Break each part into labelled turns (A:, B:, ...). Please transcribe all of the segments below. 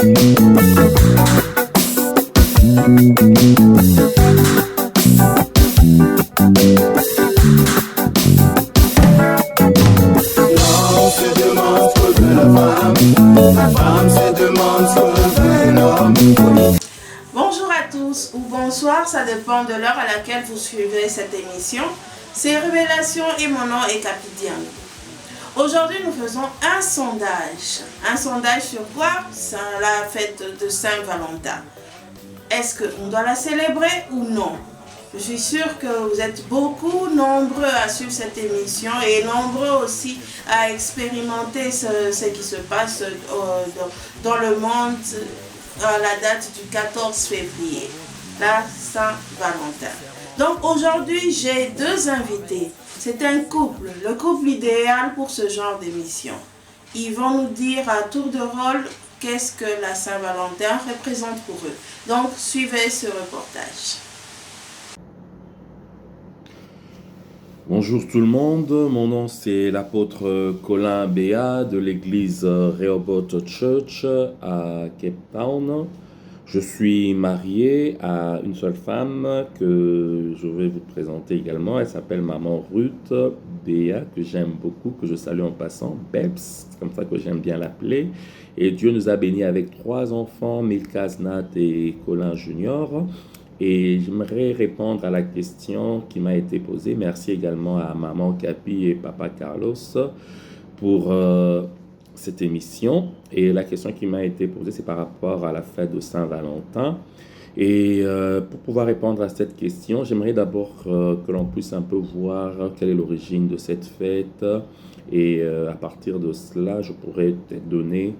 A: Bonjour à tous ou bonsoir, ça dépend de l'heure à laquelle vous suivez cette émission. C'est Révélation et mon nom est Capitaine. Aujourd'hui, nous faisons un sondage. Un sondage sur quoi? C'est la fête de Saint-Valentin. Est-ce qu'on doit la célébrer ou non? Je suis sûre que vous êtes beaucoup nombreux à suivre cette émission et nombreux aussi à expérimenter ce qui se passe dans le monde à la date du 14 février, la Saint-Valentin. Donc aujourd'hui, j'ai deux invités. C'est un couple, le couple idéal pour ce genre d'émission. Ils vont nous dire à tour de rôle qu'est-ce que la Saint-Valentin représente pour eux. Donc suivez ce reportage.
B: Bonjour tout le monde, mon nom c'est l'apôtre Colin Béat de l'église Rehoboth Church à Cape Town. Je suis marié à une seule femme que je vais vous présenter également. Elle s'appelle Maman Ruth Béat, que j'aime beaucoup, que je salue en passant, Bebs, c'est comme ça que j'aime bien l'appeler. Et Dieu nous a bénis avec 3 enfants, Milka, Nat et Colin Junior. Et j'aimerais répondre à la question qui m'a été posée. Merci également à Maman Capi et Papa Carlos pour cette émission. Et la question qui m'a été posée, c'est par rapport à la fête de Saint-Valentin. Et pour pouvoir répondre à cette question, j'aimerais d'abord que l'on puisse un peu voir quelle est l'origine de cette fête. Et à partir de cela, je pourrais peut-être donner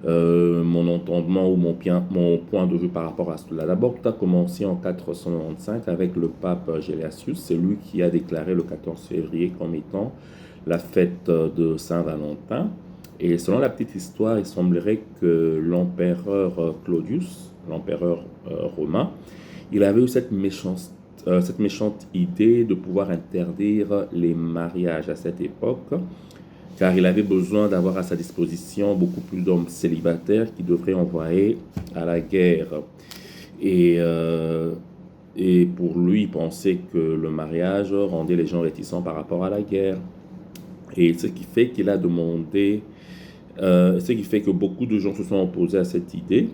B: mon entendement ou mon point de vue par rapport à cela. D'abord, tout a commencé en 495 avec le pape Gelasius. C'est lui qui a déclaré le 14 février comme étant la fête de Saint-Valentin. Et selon la petite histoire, il semblerait que l'empereur Claudius, l'empereur romain, il avait eu cette méchante idée de pouvoir interdire les mariages à cette époque, car il avait besoin d'avoir à sa disposition beaucoup plus d'hommes célibataires qui devraient envoyer à la guerre. Et pour lui, il pensait que le mariage rendait les gens réticents par rapport à la guerre. Et ce qui fait qu'il a demandé, ce qui fait que beaucoup de gens se sont opposés à cette idée.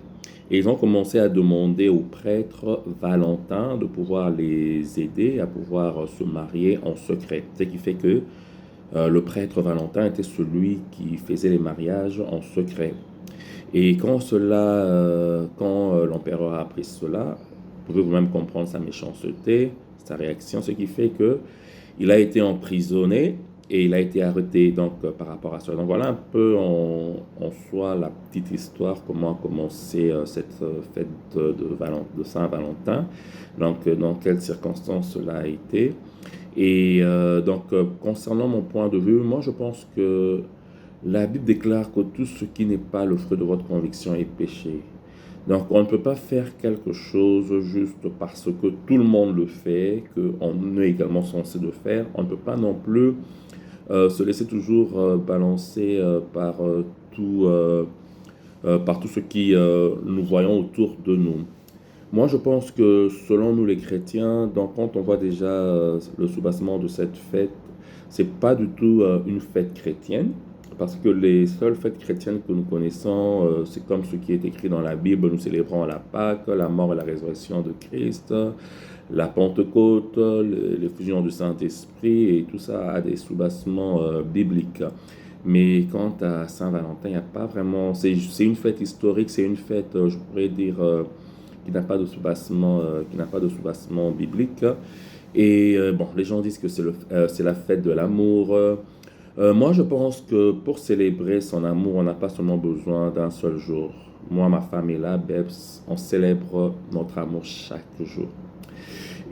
B: Et ils ont commencé à demander au prêtre Valentin de pouvoir les aider à pouvoir se marier en secret. Ce qui fait que le prêtre Valentin était celui qui faisait les mariages en secret. Et quand l'empereur a appris cela, vous pouvez vous-même comprendre sa méchanceté, sa réaction, ce qui fait que il a été emprisonné et il a été arrêté par rapport à cela. Donc voilà un peu en soi la petite histoire, comment a commencé cette fête de Saint-Valentin, donc dans quelles circonstances cela a été. Et concernant mon point de vue, moi je pense que la Bible déclare que tout ce qui n'est pas le fruit de votre conviction est péché. Donc on ne peut pas faire quelque chose juste parce que tout le monde le fait, qu'on est également censé le faire. On ne peut pas non plus se laisser toujours balancer par tout ce qui nous voyons autour de nous. Moi, je pense que selon nous les chrétiens, donc quand on voit déjà le soubassement de cette fête, c'est pas du tout une fête chrétienne, parce que les seules fêtes chrétiennes que nous connaissons, c'est comme ce qui est écrit dans la Bible. Nous célébrons la Pâque, la mort et la résurrection de Christ, la Pentecôte, l'effusion du Saint-Esprit, et tout ça a des soubassements bibliques. Mais quant à Saint-Valentin, il n'y a pas vraiment... C'est une fête historique, c'est une fête, je pourrais dire... qui n'a pas de soubassement biblique. Et les gens disent que c'est la fête de l'amour. Moi, je pense que pour célébrer son amour, on n'a pas seulement besoin d'un seul jour. Moi, ma femme et là, Bebs, on célèbre notre amour chaque jour.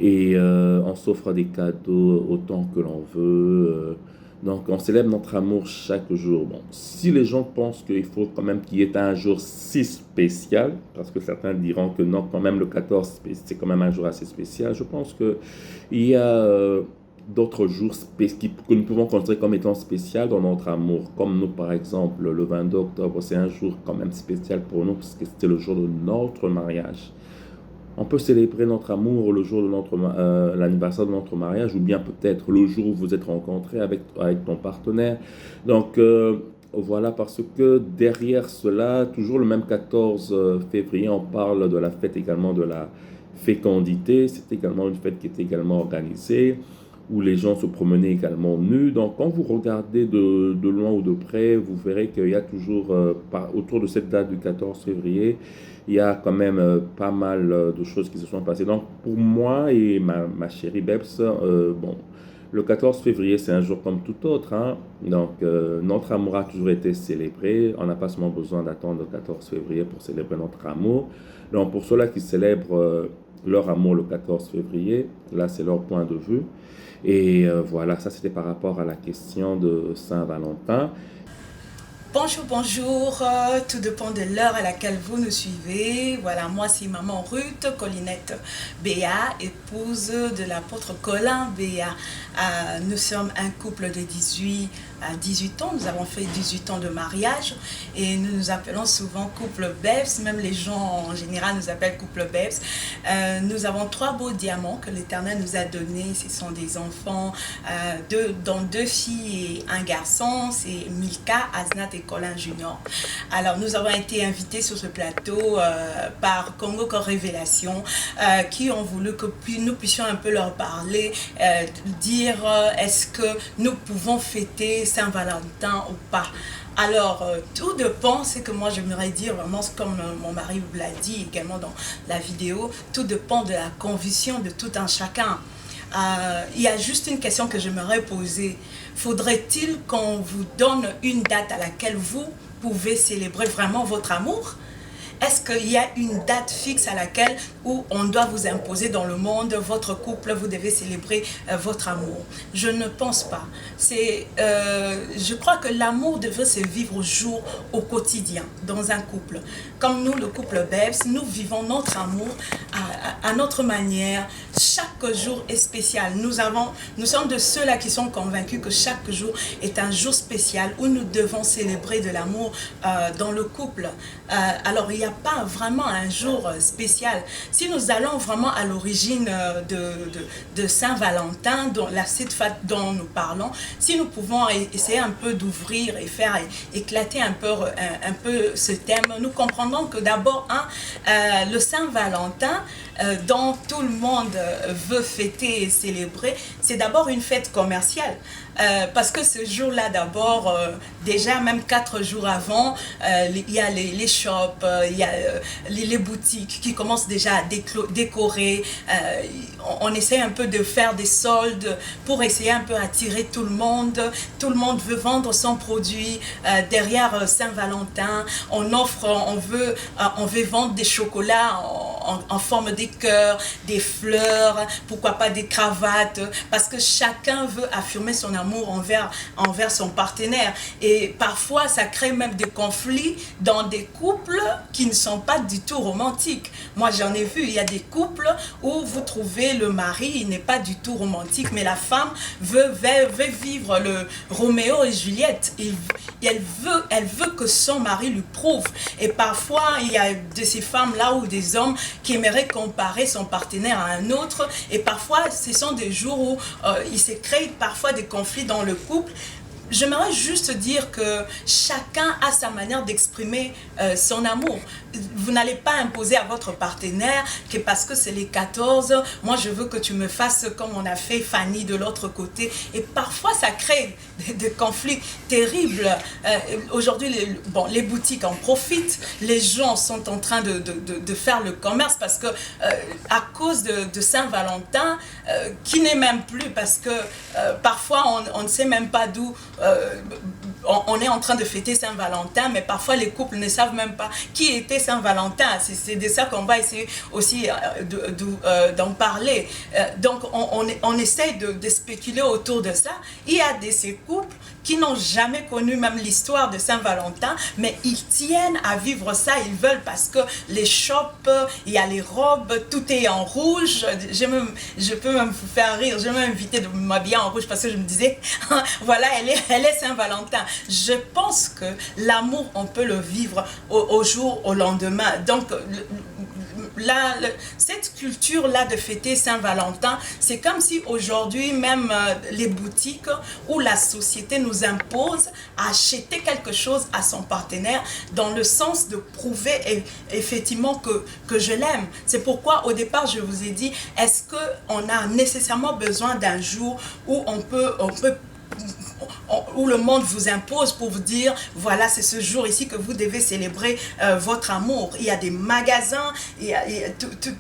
B: Et on s'offre des cadeaux autant que l'on veut. Donc, on célèbre notre amour chaque jour. Bon, si les gens pensent qu'il faut quand même qu'il y ait un jour si spécial, parce que certains diront que non, quand même le 14, c'est quand même un jour assez spécial, je pense qu'il y a d'autres jours que nous pouvons considérer comme étant spécial dans notre amour. Comme nous, par exemple, le 22 octobre, c'est un jour quand même spécial pour nous parce que c'était le jour de notre mariage. On peut célébrer notre amour le jour de l'anniversaire de notre mariage ou bien peut-être le jour où vous êtes rencontrés avec ton partenaire. Donc, voilà, parce que derrière cela, toujours le même 14 février, on parle de la fête également de la fécondité. C'est également une fête qui est également organisée, où les gens se promenaient également nus. Donc, quand vous regardez de loin ou de près, vous verrez qu'il y a toujours, autour de cette date du 14 février, il y a quand même pas mal de choses qui se sont passées. Donc, pour moi et ma chérie Bebs, bon, le 14 février, c'est un jour comme tout autre. Hein? Donc, notre amour a toujours été célébré. On n'a pas seulement besoin d'attendre le 14 février pour célébrer notre amour. Donc, pour ceux-là qui célèbrent leur amour le 14 février, là, c'est leur point de vue. Et voilà, ça, c'était par rapport à la question de Saint-Valentin.
C: Bonjour, bonjour, tout dépend de l'heure à laquelle vous nous suivez. Voilà, moi c'est maman Ruth Colinette Béat, épouse de l'apôtre Colin Béat. Nous sommes un couple de 18 ans, nous avons fait 18 ans de mariage et nous nous appelons souvent couple Bebs, même les gens en général nous appellent couple Bebs. Nous avons 3 beaux diamants que l'Éternel nous a donnés, ce sont des enfants, dont 2 filles et un garçon, c'est Milka, Aznat et Colin Junior. Alors nous avons été invités sur ce plateau par Congo Corps Révélation qui ont voulu que nous puissions un peu leur parler, dire est-ce que nous pouvons fêter Saint-Valentin ou pas. Alors, tout dépend, c'est que moi j'aimerais dire vraiment, comme mon mari vous l'a dit également dans la vidéo, tout dépend de la conviction de tout un chacun. Il y a juste une question que j'aimerais poser. Faudrait-il qu'on vous donne une date à laquelle vous pouvez célébrer vraiment votre amour? Est-ce qu'il y a une date fixe à laquelle où on doit vous imposer dans le monde, votre couple, vous devez célébrer votre amour? Je ne pense pas. Je crois que l'amour devrait se vivre au quotidien, dans un couple. Comme nous, le couple Bebs, nous vivons notre amour à notre manière. Chaque jour est spécial. Nous sommes de ceux-là qui sont convaincus que chaque jour est un jour spécial où nous devons célébrer de l'amour dans le couple. Alors, il n'y a pas vraiment un jour spécial. Si nous allons vraiment à l'origine de Saint-Valentin, cette fête dont nous parlons, si nous pouvons essayer un peu d'ouvrir et faire éclater un peu ce thème, nous comprendrons que d'abord, le Saint-Valentin, dont tout le monde veut fêter et célébrer, c'est d'abord une fête commerciale. Parce que ce jour-là, d'abord, déjà même 4 jours avant, il y a les shops, il y a les boutiques qui commencent déjà à décorer. On essaie un peu de faire des soldes pour essayer un peu attirer tout le monde. Tout le monde veut vendre son produit. Derrière Saint-Valentin, on veut vendre des chocolats en forme de cœurs, des fleurs, pourquoi pas des cravates, parce que chacun veut affirmer son amour envers son partenaire. Et parfois, ça crée même des conflits dans des couples qui ne sont pas du tout romantiques. Moi, j'en ai vu, il y a des couples où vous trouvez le mari, il n'est pas du tout romantique, mais la femme veut vivre le Roméo et Juliette. Elle veut que son mari lui prouve. Et parfois, il y a de ces femmes-là ou des hommes qui aimeraient comparer son partenaire à un autre. Et parfois, ce sont des jours où il se crée parfois des conflits dans le couple. J'aimerais juste dire que chacun a sa manière d'exprimer son amour. Vous n'allez pas imposer à votre partenaire que parce que c'est les 14, moi je veux que tu me fasses comme on a fait Fanny de l'autre côté. Et parfois ça crée des conflits terribles. Aujourd'hui, les boutiques en profitent. Les gens sont en train de faire le commerce parce que à cause de Saint-Valentin, qui n'est même plus parce que parfois on ne sait même pas d'où on est en train de fêter Saint-Valentin, mais parfois les couples ne savent même pas qui était Saint-Valentin. C'est de ça qu'on va essayer aussi d'en parler. Donc on essaye de spéculer autour de ça. Il y a ces couples qui n'ont jamais connu même l'histoire de Saint-Valentin, mais ils tiennent à vivre ça, ils veulent, parce que les shops, il y a les robes, tout est en rouge. Je peux même vous faire rire, je même invité de m'habiller en rouge parce que je me disais, voilà, elle est Saint-Valentin. Je pense que l'amour, on peut le vivre au jour, au lendemain. Donc, cette culture-là de fêter Saint-Valentin, c'est comme si aujourd'hui, même les boutiques ou la société nous impose à acheter quelque chose à son partenaire dans le sens de prouver effectivement que je l'aime. C'est pourquoi au départ, je vous ai dit, est-ce qu'on a nécessairement besoin d'un jour où où le monde vous impose pour vous dire, voilà, c'est ce jour ici que vous devez célébrer votre amour. Il y a des magasins,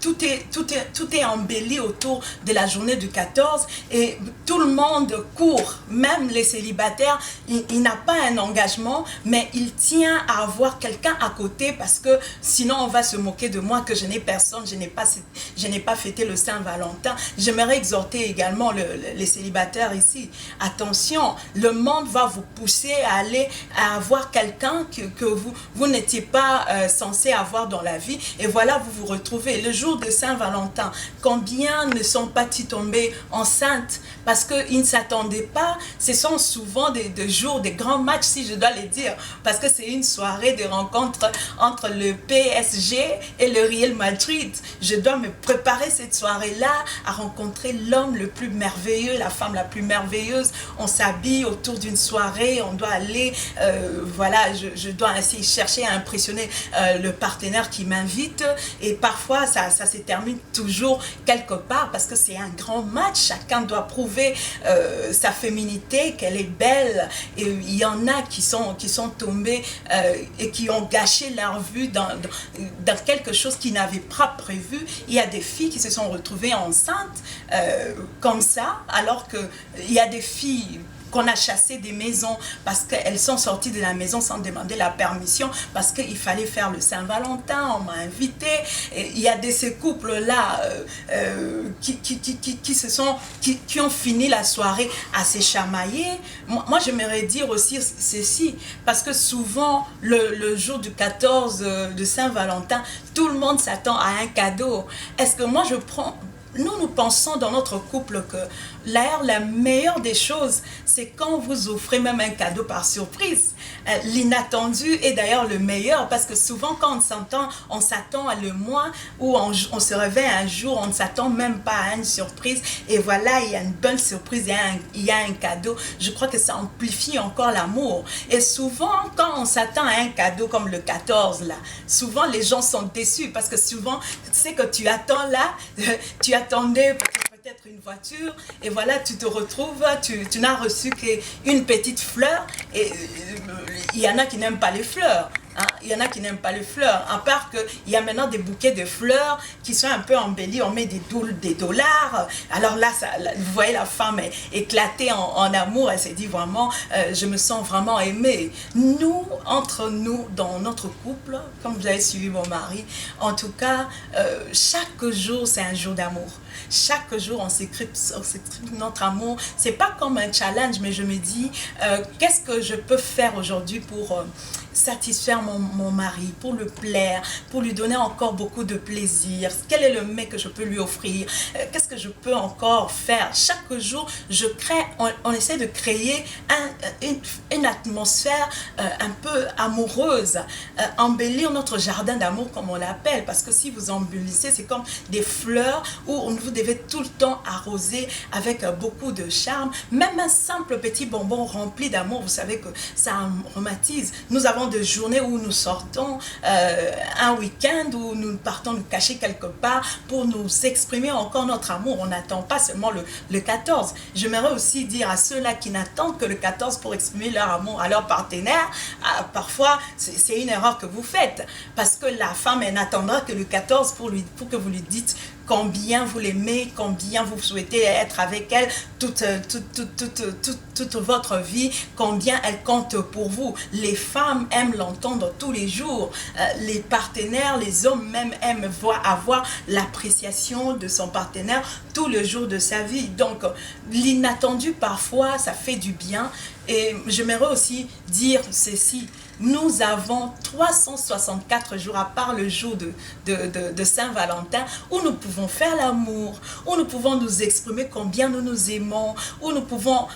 C: tout est embelli autour de la journée du 14 et tout le monde court, même les célibataires. Il n'a pas un engagement, mais il tient à avoir quelqu'un à côté parce que sinon on va se moquer de moi que je n'ai personne, je n'ai pas fêté le Saint-Valentin. J'aimerais exhorter également les célibataires ici. Attention, le monde va vous pousser à avoir quelqu'un que vous n'étiez pas censé avoir dans la vie. Et voilà, vous vous retrouvez. Le jour de Saint-Valentin, combien ne sont pas tombés enceintes parce qu'ils ne s'attendaient pas? Ce sont souvent des jours, des grands matchs, si je dois les dire, parce que c'est une soirée de rencontre entre le PSG et le Real Madrid. Je dois me préparer cette soirée-là à rencontrer l'homme le plus merveilleux, la femme la plus merveilleuse. On s'habille autour d'une soirée, on doit aller, voilà, je dois ainsi chercher à impressionner le partenaire qui m'invite, et parfois ça se termine toujours quelque part parce que c'est un grand match, chacun doit prouver sa féminité, qu'elle est belle, et il y en a qui sont tombés et qui ont gâché leur vue dans quelque chose qu'ils n'avaient pas prévu. Il y a des filles qui se sont retrouvées enceintes comme ça, alors qu'il y a des filles qu'on a chassé des maisons parce qu'elles sont sorties de la maison sans demander la permission, parce qu'il fallait faire le Saint-Valentin, on m'a invité. Et il y a ces couples-là qui ont fini la soirée à se chamailler. Moi, j'aimerais dire aussi ceci, parce que souvent, le jour du 14 de Saint-Valentin, tout le monde s'attend à un cadeau. Est-ce que moi, nous pensons dans notre couple que la meilleure des choses, c'est quand vous offrez même un cadeau par surprise. L'inattendu est d'ailleurs le meilleur, parce que souvent quand on s'attend à le mois où on se réveille un jour, on ne s'attend même pas à une surprise, et voilà, il y a une bonne surprise, il y a un cadeau. Je crois que ça amplifie encore l'amour. Et souvent quand on s'attend à un cadeau comme le 14 là, souvent les gens sont déçus, parce que souvent c'est que tu attends là, tu attendais peut-être une voiture, et voilà, tu te retrouves, tu n'as reçu qu'une petite fleur, et il y en a qui n'aiment pas les fleurs. Hein? Il y en a qui n'aiment pas les fleurs, à part qu'il y a maintenant des bouquets de fleurs qui sont un peu embellis, on met des dollars. Alors là, vous voyez la femme éclatée en amour, elle s'est dit vraiment, je me sens vraiment aimée. Nous, entre nous, dans notre couple, comme vous avez suivi mon mari, en tout cas, chaque jour, c'est un jour d'amour. Chaque jour, on s'écrit notre amour. C'est pas comme un challenge, mais je me dis, qu'est-ce que je peux faire aujourd'hui pour satisfaire mon mari, pour le plaire, pour lui donner encore beaucoup de plaisir? Quel est le mets que je peux lui offrir? Qu'est-ce que je peux encore faire? Chaque jour, on essaie de créer une atmosphère un peu amoureuse, embellir notre jardin d'amour, comme on l'appelle, parce que si vous embellissez, c'est comme des fleurs où vous devez tout le temps arroser avec beaucoup de charme. Même un simple petit bonbon rempli d'amour, vous savez que ça aromatise. Nous avons des journées où nous sortons, un week-end où nous partons nous cacher quelque part pour nous exprimer encore notre amour. On n'attend pas seulement le 14. J'aimerais aussi dire à ceux-là qui n'attendent que le 14 pour exprimer leur amour à leur partenaire, parfois c'est une erreur que vous faites, parce que la femme, elle n'attendra que le 14 pour que vous lui dites combien vous l'aimez, combien vous souhaitez être avec elle toute votre vie, combien elle compte pour vous. Les femmes aiment l'entendre tous les jours. Les partenaires, les hommes même aiment avoir l'appréciation de son partenaire tous les jours de sa vie. Donc, l'inattendu parfois, ça fait du bien. Et j'aimerais aussi dire ceci. Nous avons 364 jours, à part le jour de Saint-Valentin, où nous pouvons faire l'amour, où nous pouvons nous exprimer combien nous nous aimons, où nous pouvons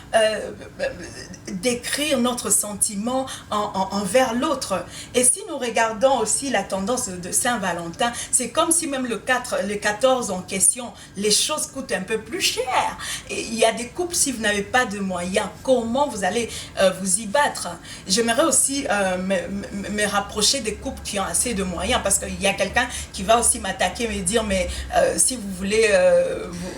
C: décrire notre sentiment envers l'autre. Et si nous regardons aussi la tendance de Saint-Valentin, c'est comme si même le 14 en question, les choses coûtent un peu plus cher. Et il y a des couples, si vous n'avez pas de moyens, comment vous allez vous y battre? J'aimerais aussi me rapprocher des couples qui ont assez de moyens, parce qu'il y a quelqu'un qui va aussi m'attaquer, me dire mais si vous voulez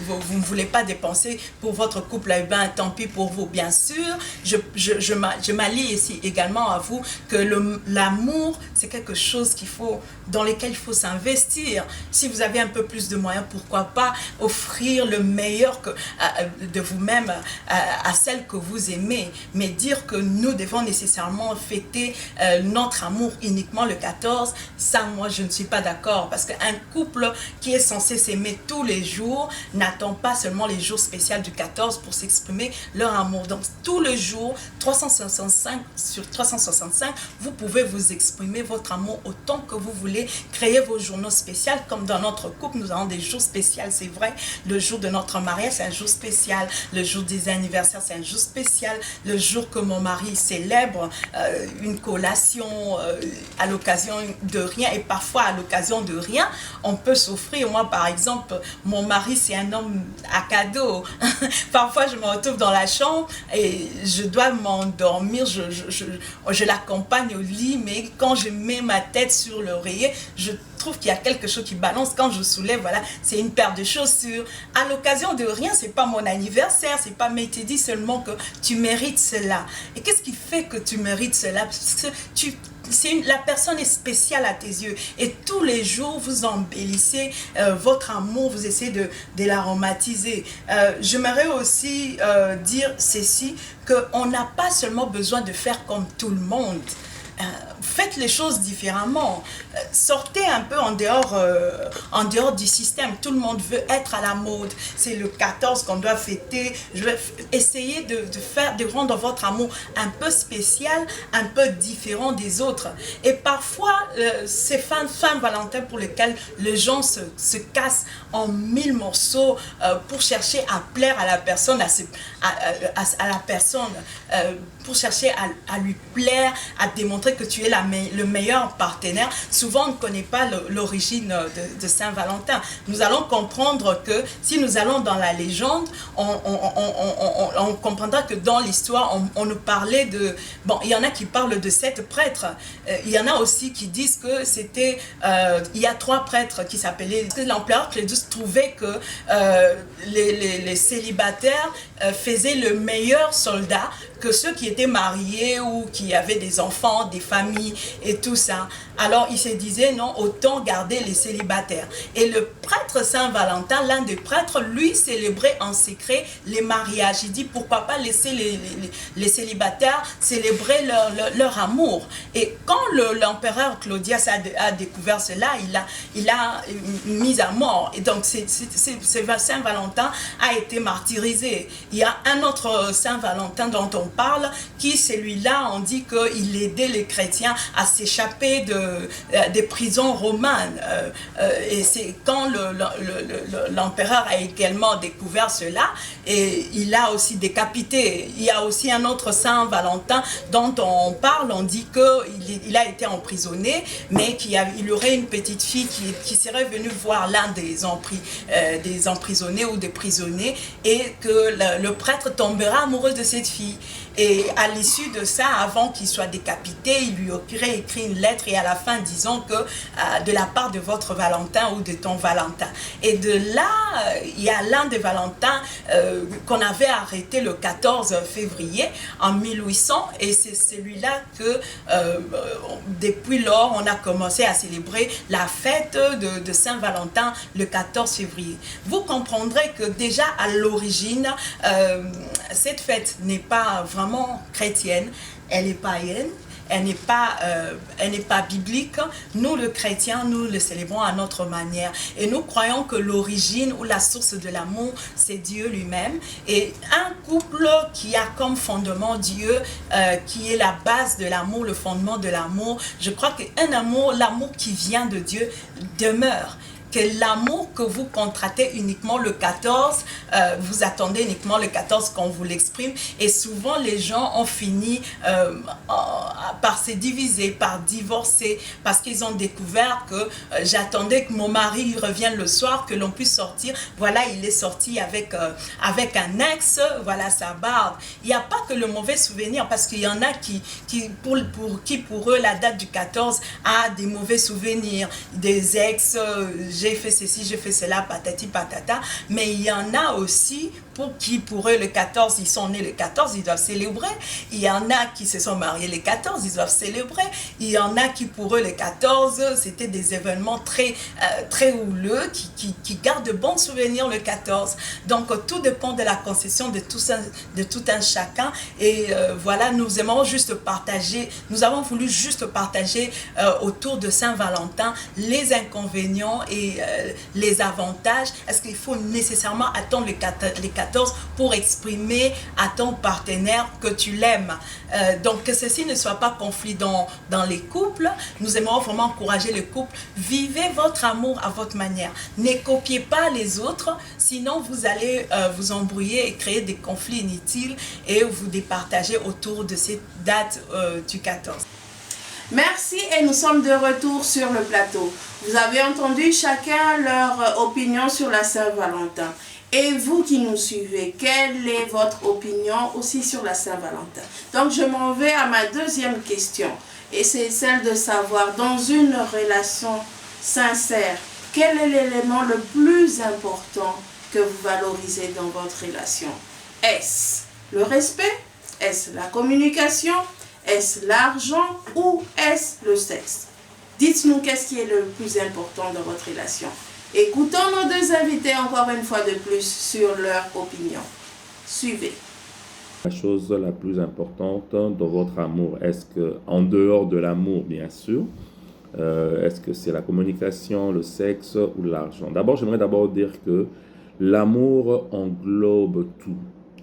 C: vous ne voulez pas dépenser pour votre couple, eh ben tant pis pour vous. Bien sûr, je m'allie ici également à vous que l'amour, c'est quelque chose dans lequel il faut s'investir. Si vous avez un peu plus de moyens, pourquoi pas offrir le meilleur de vous-même à celle que vous aimez. Mais dire que nous devons nécessairement fêter notre amour uniquement le 14, ça, moi, je ne suis pas d'accord. Parce qu'un couple qui est censé s'aimer tous les jours n'attend pas seulement les jours spéciaux du 14 pour s'exprimer leur amour. Donc, tous les jours, 365 sur 365, vous pouvez vous exprimer votre amour autant que vous voulez. Créer vos journaux spéciaux. Comme dans notre couple, nous avons des jours spéciaux, c'est vrai. Le jour de notre mariage, c'est un jour spécial. Le jour des anniversaires, c'est un jour spécial. Le jour que mon mari célèbre une collation à l'occasion de rien, et parfois à l'occasion de rien, on peut s'offrir. Moi, par exemple, mon mari, c'est un homme à cadeau. Parfois, je me retrouve dans la chambre et je dois m'endormir. Je l'accompagne au lit, mais quand je mets ma tête sur l'oreiller, je trouve qu'il y a quelque chose qui balance. Quand je soulève, voilà, c'est une paire de chaussures. À l'occasion de rien, c'est pas mon anniversaire, c'est pas, mais tu dis seulement que tu mérites cela. Et qu'est-ce qui fait que tu mérites cela? Parce que la personne est spéciale à tes yeux, et tous les jours vous embellissez votre amour, vous essayez de l'aromatiser. J'aimerais aussi dire ceci, qu'on n'a pas seulement besoin de faire comme tout le monde. Faites les choses différemment. Sortez un peu en dehors du système. Tout le monde veut être à la mode. C'est le 14 qu'on doit fêter. Je vais essayer de rendre votre amour un peu spécial, un peu différent des autres. Et parfois, ces Saint-Valentin pour lesquels les gens se cassent en 1000 morceaux pour chercher à plaire à la personne, à la personne, pour chercher à lui plaire, à démontrer que tu es le meilleur partenaire. Souvent, on ne connaît pas l'origine de Saint-Valentin. Nous allons comprendre que si nous allons dans la légende, on comprendra que dans l'histoire, on nous parlait de... Bon, il y en a qui parlent de 7 prêtres. Il y en a aussi qui disent que c'était... il y a 3 prêtres qui s'appelaient... L'empereur Claudius trouvait que les célibataires faisaient le meilleur soldat que ceux qui étaient mariés ou qui avaient des enfants, des familles et tout ça. Alors il se disait non, autant garder les célibataires. Et le prêtre Saint-Valentin, l'un des prêtres, lui célébrait en secret les mariages. Il dit pourquoi pas laisser les célibataires célébrer leur amour. Et quand l'empereur Claudius a découvert cela, il a mis à mort. Et donc Saint-Valentin a été martyrisé. Il y a un autre Saint-Valentin dont on parle, qui celui-là, on dit qu'il aidait les chrétiens à s'échapper des prisons romaines. Et c'est quand l'empereur a également découvert cela, et il a aussi décapité. Il y a aussi un autre Saint-Valentin dont on parle, on dit qu'il a été emprisonné, mais qu'il y aurait une petite fille qui serait venue voir l'un des emprisonnés ou des prisonniers, et que le prêtre prêtre tombera amoureux de cette fille. Et à l'issue de ça, avant qu'il soit décapité, il lui aurait écrit une lettre et à la fin disant que de la part de votre Valentin ou de ton Valentin. Et de là, il y a l'un des Valentins qu'on avait arrêté le 14 février en 1800 et c'est celui-là que depuis lors, on a commencé à célébrer la fête de Saint-Valentin le 14 février. Vous comprendrez que déjà à l'origine, cette fête n'est pas vraiment chrétienne, elle est païenne, elle n'est pas biblique. Nous, les chrétiens, nous le célébrons à notre manière. Et nous croyons que l'origine ou la source de l'amour, c'est Dieu lui-même. Et un couple qui a comme fondement Dieu, qui est la base de l'amour, le fondement de l'amour, je crois qu'un amour, l'amour qui vient de Dieu, demeure. Que l'amour que vous contractez uniquement le 14, vous attendez uniquement le 14 qu'on vous l'exprime. Et souvent, les gens ont fini par se diviser, par divorcer, parce qu'ils ont découvert que j'attendais que mon mari revienne le soir, que l'on puisse sortir. Voilà, il est sorti avec un ex, voilà sa barbe. Il n'y a pas que le mauvais souvenir, parce qu'il y en a pour eux, la date du 14 a des mauvais souvenirs, des ex, j'ai fait ceci, j'ai fait cela, patati patata. Mais il y en a aussi pour eux le 14, ils sont nés le 14, ils doivent célébrer. Il y en a qui se sont mariés le 14, ils doivent célébrer. Il y en a qui pour eux le 14, c'était des événements très houleux, qui gardent de bons souvenirs le 14. Donc tout dépend de la conception de tout un chacun. Et voilà, nous aimons juste partager, nous avons voulu juste partager autour de Saint-Valentin les inconvénients et les avantages. Est-ce qu'il faut nécessairement attendre les 14 pour exprimer à ton partenaire que tu l'aimes? Donc que ceci ne soit pas conflit dans les couples. Nous aimons vraiment encourager les couples. Vivez votre amour à votre manière. Ne copiez pas les autres, sinon vous allez vous embrouiller et créer des conflits inutiles et vous départager autour de cette date du 14.
A: Merci et nous sommes de retour sur le plateau. Vous avez entendu chacun leur opinion sur la Saint-Valentin. Et vous qui nous suivez, quelle est votre opinion aussi sur la Saint-Valentin? Donc je m'en vais à ma deuxième question. Et c'est celle de savoir, dans une relation sincère, quel est l'élément le plus important que vous valorisez dans votre relation? Est-ce le respect? Est-ce la communication? Est-ce l'argent ou est-ce le sexe? Dites-nous qu'est-ce qui est le plus important dans votre relation. Écoutons nos deux invités encore une fois de plus sur leur opinion. Suivez.
B: La chose la plus importante dans votre amour, est-ce que, en dehors de l'amour bien sûr, est-ce que c'est la communication, le sexe ou l'argent? D'abord, j'aimerais dire que l'amour englobe tout.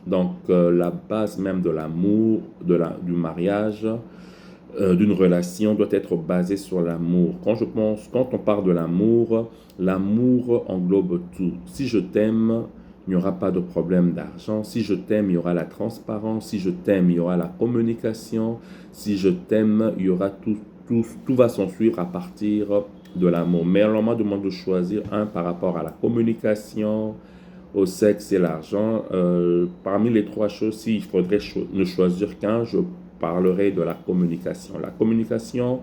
B: Donc, la base même de l'amour, du mariage, d'une relation doit être basée sur l'amour. Quand on parle de l'amour englobe tout. Si je t'aime, il n'y aura pas de problème d'argent. Si je t'aime, il y aura la transparence. Si je t'aime, il y aura la communication. Si je t'aime, il y aura tout va s'en suivre à partir de l'amour. Mais on m'a demandé de choisir un par rapport à la communication, au sexe et l'argent. Parmi les trois choses, s'il faudrait ne choisir qu'un, je parlerai de la communication. La communication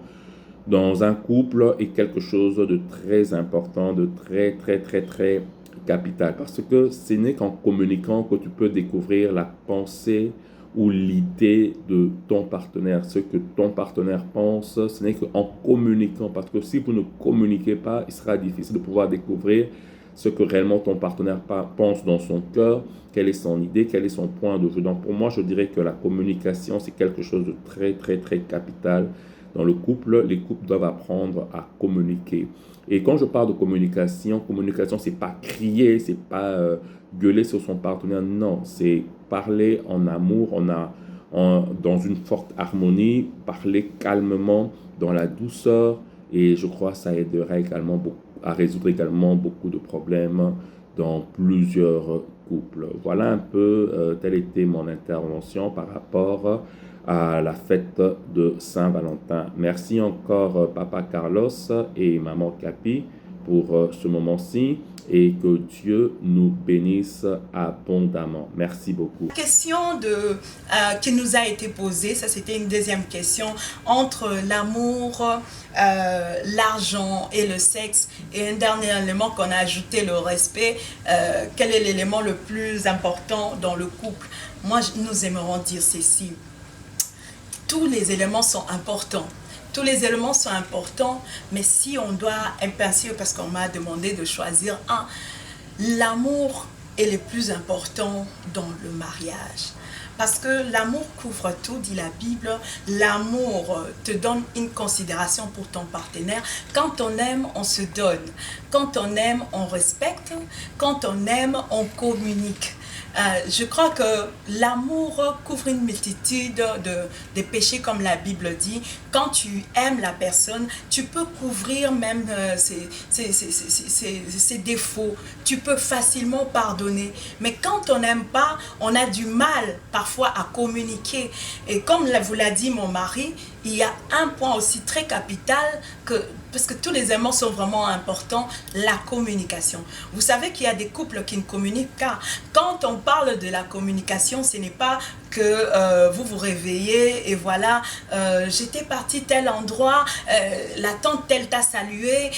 B: dans un couple est quelque chose de très important, de très capital. Parce que ce n'est qu'en communiquant que tu peux découvrir la pensée ou l'idée de ton partenaire. Ce que ton partenaire pense, ce n'est qu'en communiquant. Parce que si vous ne communiquez pas, il sera difficile de pouvoir découvrir ce que réellement ton partenaire pense dans son cœur, quelle est son idée, quel est son point de vue. Donc pour moi, je dirais que la communication, c'est quelque chose de très capital dans le couple. Les couples doivent apprendre à communiquer. Et quand je parle de communication, c'est pas crier, c'est pas gueuler sur son partenaire. Non, c'est parler en amour, dans une forte harmonie, parler calmement, dans la douceur. Et je crois que ça aidera également à résoudre également beaucoup de problèmes dans plusieurs couples. Voilà un peu, telle était mon intervention par rapport à la fête de Saint-Valentin. Merci encore Papa Carlos et Maman Capi pour ce moment-ci. et que Dieu nous bénisse abondamment. Merci beaucoup.
C: Question qui nous a été posée, ça c'était une deuxième question, entre l'amour, l'argent et le sexe, et un dernier élément qu'on a ajouté, le respect. Quel est l'élément le plus important dans le couple? Moi, nous aimerons dire ceci. Tous les éléments sont importants. Tous les éléments sont importants, mais si on doit impératif, parce qu'on m'a demandé de choisir un, l'amour est le plus important dans le mariage. Parce que l'amour couvre tout, dit la Bible. L'amour te donne une considération pour ton partenaire. Quand on aime, on se donne. Quand on aime, on respecte. Quand on aime, on communique. Je crois que l'amour couvre une multitude de péchés, comme la Bible dit. Quand tu aimes la personne, tu peux couvrir même ses défauts. Tu peux facilement pardonner. Mais quand on n'aime pas, on a du mal parfois à communiquer. Et comme vous l'a dit mon mari, il y a un point aussi très capital, parce que tous les éléments sont vraiment importants, la communication. Vous savez qu'il y a des couples qui ne communiquent pas. Quand on parle de la communication, ce n'est pas que vous vous réveillez et voilà, j'étais partie tel endroit, la tante telle t'a salué,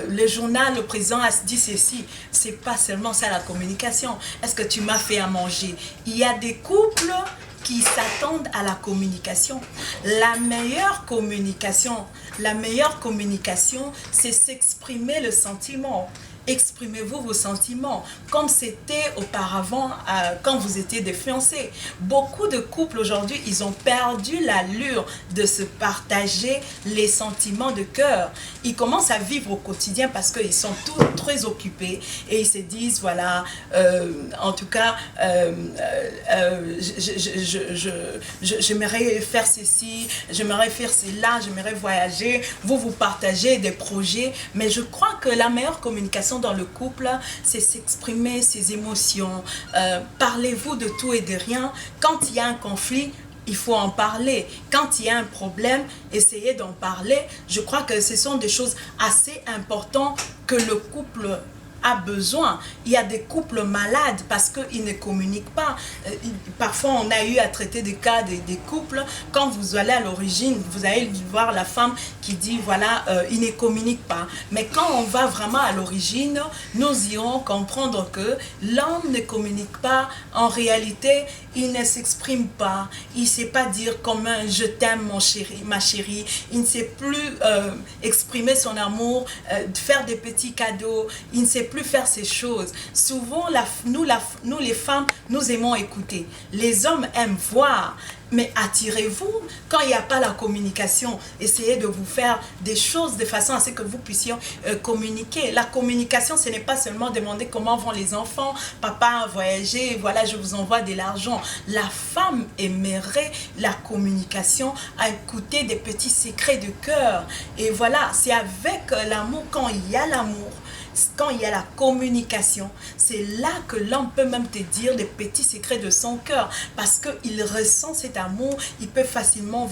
C: le journal, le président a dit ceci. C'est pas seulement ça la communication. Est-ce que tu m'as fait à manger? Il y a des couples qui s'attendent à la communication. La meilleure communication, c'est s'exprimer le sentiment. Exprimez-vous vos sentiments comme c'était auparavant quand vous étiez des fiancés. Beaucoup de couples aujourd'hui, ils ont perdu l'allure de se partager les sentiments de cœur. Ils commencent à vivre au quotidien parce qu'ils sont tous très occupés et ils se disent, voilà, en tout cas, j'aimerais faire ceci, j'aimerais faire cela, j'aimerais voyager. Vous partagez des projets, mais je crois que la meilleure communication dans le couple, c'est s'exprimer ses émotions. Parlez-vous de tout et de rien. Quand il y a un conflit, il faut en parler. Quand il y a un problème, essayez d'en parler. Je crois que ce sont des choses assez importantes que le couple a besoin. Il y a des couples malades parce qu'ils ne communiquent pas. Parfois, on a eu à traiter des cas des couples. Quand vous allez à l'origine, vous allez voir la femme qui dit, voilà, ils ne communiquent pas. Mais quand on va vraiment à l'origine, nous irons comprendre que l'homme ne communique pas. En réalité, il ne s'exprime pas. Il ne sait pas dire comme un « je t'aime mon chéri, ma chérie ». Il ne sait plus exprimer son amour, faire des petits cadeaux. Il ne sait plus faire ces choses. Souvent, nous les femmes, nous aimons écouter. Les hommes aiment voir. Mais attirez-vous quand il n'y a pas la communication. Essayez de vous faire des choses de façon à ce que vous puissiez communiquer. La communication, ce n'est pas seulement demander comment vont les enfants, papa a voyagé, voilà, je vous envoie de l'argent. La femme aimerait la communication, à écouter des petits secrets de cœur. Et voilà, c'est avec l'amour, quand il y a l'amour, quand il y a la communication, c'est là que l'homme peut même te dire des petits secrets de son cœur, parce qu'il ressent cet amour, il peut facilement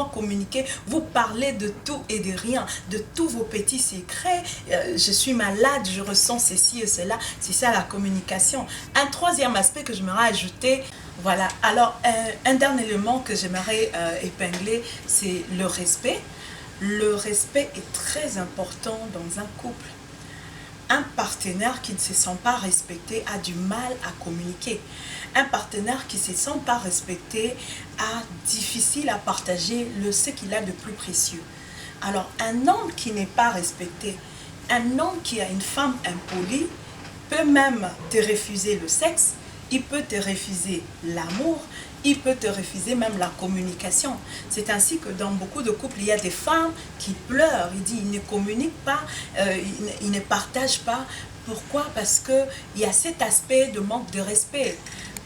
C: communiquer, vous parler de tout et de rien, de tous vos petits secrets. Je suis malade, je ressens ceci et cela, c'est ça la communication. Un troisième aspect que j'aimerais ajouter, voilà, alors un dernier élément que j'aimerais épingler, c'est le respect. Le respect est très important dans un couple. Un partenaire qui ne se sent pas respecté a du mal à communiquer. Un partenaire qui ne se sent pas respecté a difficile à partager ce qu'il a de plus précieux. Alors, un homme qui n'est pas respecté, un homme qui a une femme impolie, peut même te refuser le sexe, il peut te refuser l'amour, il peut te refuser même la communication. C'est ainsi que dans beaucoup de couples, il y a des femmes qui pleurent. Ils disent, ils ne communiquent pas, ils ne partagent pas. Pourquoi? Parce qu'il y a cet aspect de manque de respect.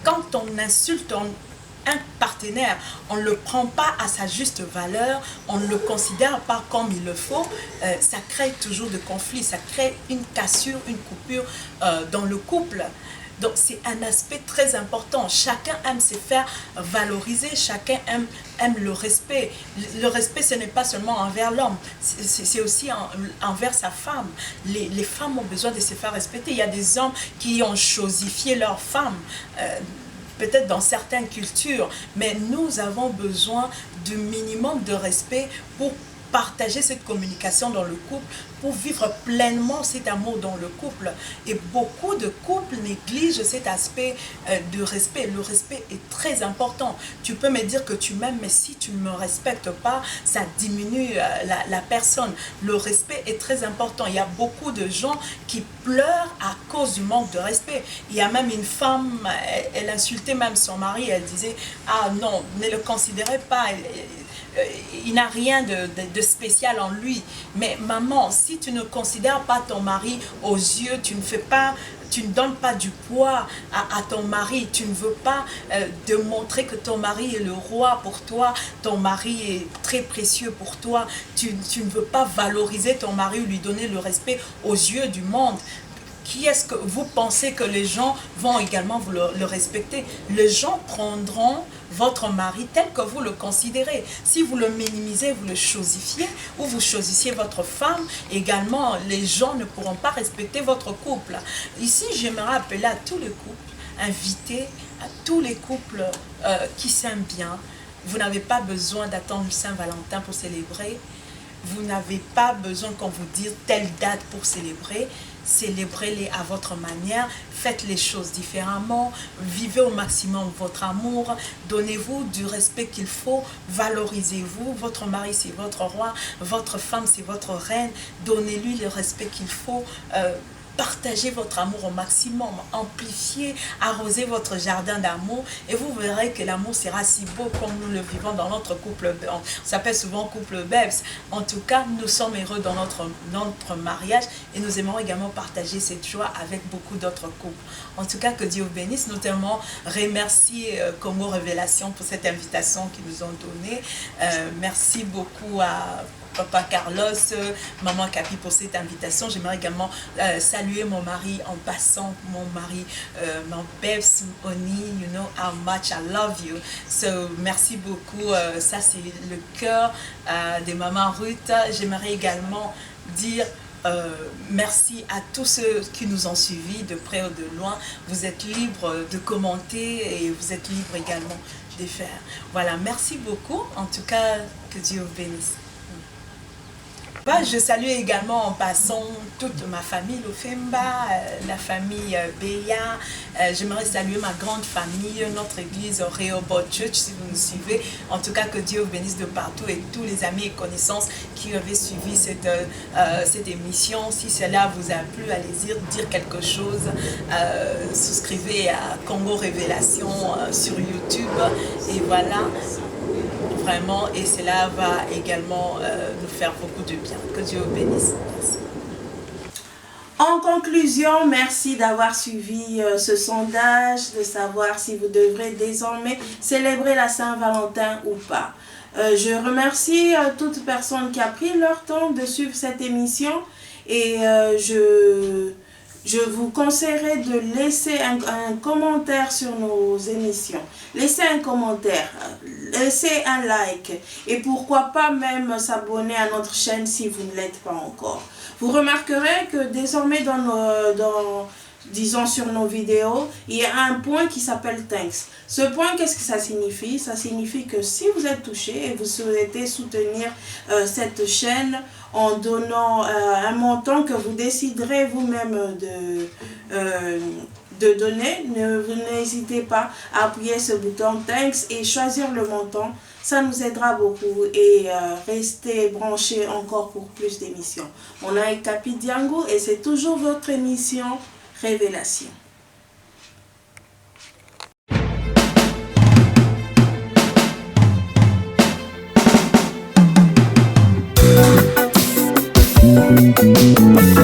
C: Quand on insulte un partenaire, on ne le prend pas à sa juste valeur, on ne le considère pas comme il le faut, ça crée toujours de conflits, ça crée une cassure, une coupure dans le couple. Donc c'est un aspect très important. Chacun aime se faire valoriser, chacun aime le respect. Le respect, ce n'est pas seulement envers l'homme, c'est aussi envers sa femme. Les femmes ont besoin de se faire respecter. Il y a des hommes qui ont chosifié leurs femmes, peut-être dans certaines cultures, mais nous avons besoin du minimum de respect pour partager cette communication dans le couple, pour vivre pleinement cet amour dans le couple. Et beaucoup de couples négligent cet aspect de respect. Le respect est très important. Tu peux me dire que tu m'aimes, mais si tu ne me respectes pas, ça diminue la personne. Le respect est très important. Il y a beaucoup de gens qui pleurent à cause du manque de respect. Il y a même une femme, elle insultait même son mari, elle disait « Ah non, ne le considérez pas ». Il n'a rien de spécial en lui. Mais maman, si tu ne considères pas ton mari aux yeux, tu ne donnes pas du poids à ton mari, tu ne veux pas démontrer que ton mari est le roi pour toi, ton mari est très précieux pour toi, tu ne veux pas valoriser ton mari ou lui donner le respect aux yeux du monde. Qui est-ce que vous pensez que les gens vont également vous le respecter? Les gens prendront votre mari tel que vous le considérez. Si vous le minimisez, vous le chosifiez, ou vous chosifiez votre femme, également, les gens ne pourront pas respecter votre couple. Ici, j'aimerais appeler à tous les couples, inviter à tous les couples qui s'aiment bien. Vous n'avez pas besoin d'attendre Saint-Valentin pour célébrer. Vous n'avez pas besoin qu'on vous dise telle date pour célébrer. Célébrez-les à votre manière, faites les choses différemment, vivez au maximum votre amour, donnez-vous du respect qu'il faut, valorisez-vous, votre mari c'est votre roi, votre femme c'est votre reine, donnez-lui le respect qu'il faut, partagez votre amour au maximum, amplifiez, arrosez votre jardin d'amour et vous verrez que l'amour sera si beau comme nous le vivons dans notre couple. On s'appelle souvent couple Bebs. En tout cas, nous sommes heureux dans notre mariage et nous aimerons également partager cette joie avec beaucoup d'autres couples. En tout cas, que Dieu vous bénisse. Nous t'aimons remercier Congo Révélation pour cette invitation qu'ils nous ont donnée. Merci beaucoup à Papa Carlos, Maman Capi pour cette invitation. J'aimerais également saluer mon mari en passant, mon mari, mon Bebs, Oni, you know how much I love you. So, merci beaucoup. Ça, c'est le cœur de Maman Ruth. J'aimerais également dire merci à tous ceux qui nous ont suivis de près ou de loin. Vous êtes libres de commenter et vous êtes libres également de faire. Voilà, merci beaucoup. En tout cas, que Dieu vous bénisse. Je salue également en passant toute ma famille Lofemba, la famille Béa. J'aimerais saluer ma grande famille, notre église Rehoboth Church, si vous nous suivez. En tout cas, que Dieu vous bénisse de partout et tous les amis et connaissances qui avaient suivi cette émission. Si cela vous a plu, allez-y dire quelque chose. Souscrivez à Congo Révélation sur YouTube. Et voilà. Vraiment, et cela va également nous faire beaucoup de bien. Que Dieu vous bénisse. Merci.
A: En conclusion, merci d'avoir suivi ce sondage, de savoir si vous devrez désormais célébrer la Saint-Valentin ou pas. Je remercie toute personne qui a pris leur temps de suivre cette émission et je vous conseillerais de laisser un commentaire sur nos émissions. Laissez un commentaire, laissez un like et pourquoi pas même s'abonner à notre chaîne si vous ne l'êtes pas encore. Vous remarquerez que désormais disons sur nos vidéos, il y a un point qui s'appelle Thanks. Ce point, qu'est-ce que ça signifie? Ça signifie que si vous êtes touché et vous souhaitez soutenir cette chaîne en donnant un montant que vous déciderez vous-même de donner, vous n'hésitez pas à appuyer ce bouton Thanks et choisir le montant. Ça nous aidera beaucoup et restez branchés encore pour plus d'émissions. Mon nom est Capi Diango et c'est toujours votre émission Révélation.
D: Thank you.